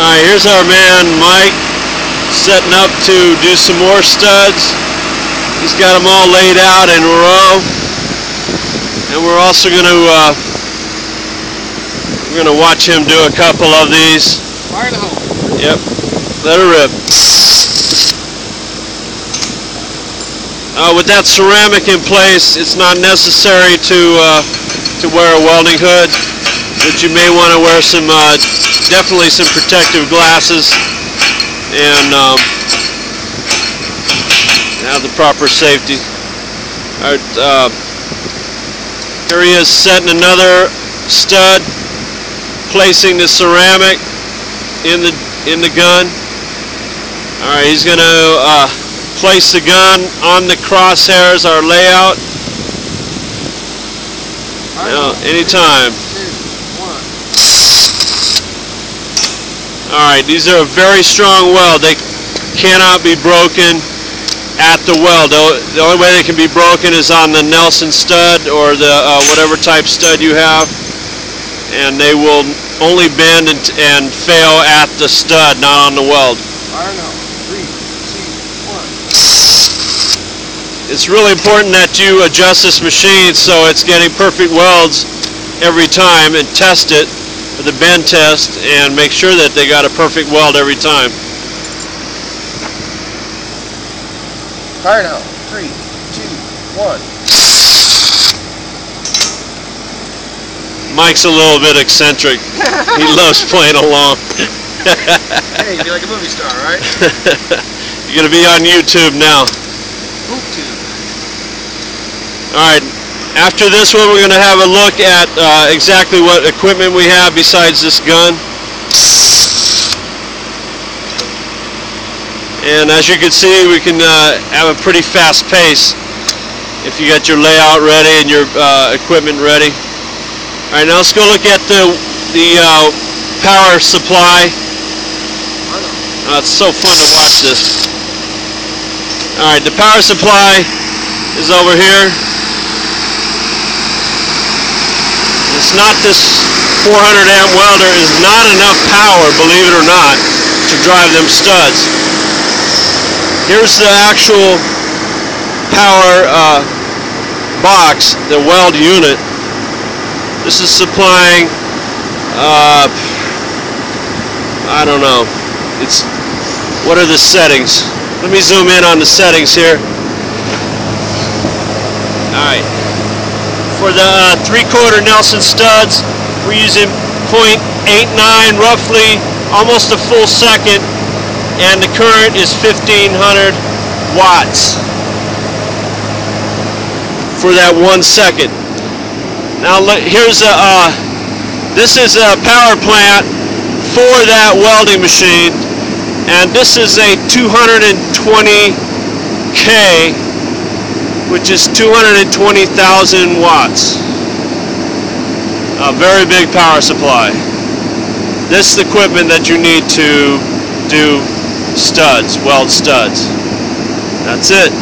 Alright, here's our man Mike setting up to do some more studs. He's got them all laid out in a row. And we're also going to watch him do a couple of these. Fire in the hole. Yep. Let her rip. With that ceramic in place, it's not necessary to wear a welding hood, but you may want to wear some, definitely some protective glasses, and have the proper safety. All right, here he is setting another stud, placing the ceramic in the gun. All right, he's going to place the gun on the crosshairs, our layout. Now, anytime. Alright, these are a very strong weld. They cannot be broken at the weld. The only way they can be broken is on the Nelson stud or the whatever type stud you have. And they will only bend and fail at the stud, not on the weld. It's really important that you adjust this machine so it's getting perfect welds every time, and test it for the bend test and make sure that they got a perfect weld every time. Fire now. 3, 2, 1. Mike's a little bit eccentric. He loves playing along. Hey, you're like a movie star, right? You're going to be on YouTube now. Alright, after this one we're going to have a look at exactly what equipment we have besides this gun. And as you can see, we can have a pretty fast pace if you got your layout ready and your equipment ready. Alright, now let's go look at the power supply. It's so fun to watch this. Alright, the power supply is over here. It's not this 400 amp welder is not enough power, believe it or not, to drive them studs. Here's the actual power box, the weld unit. This is supplying, I don't know, what are the settings? Let me zoom in on the settings here. Alright. For the 3/4 Nelson studs, we're using 0.89, roughly almost a full second, and the current is 1500 watts for that 1 second. Now here's this is a power plant for that welding machine, and this is a 220K, which is 220,000 watts. A very big power supply. This is the equipment that you need to do studs, weld studs. That's it.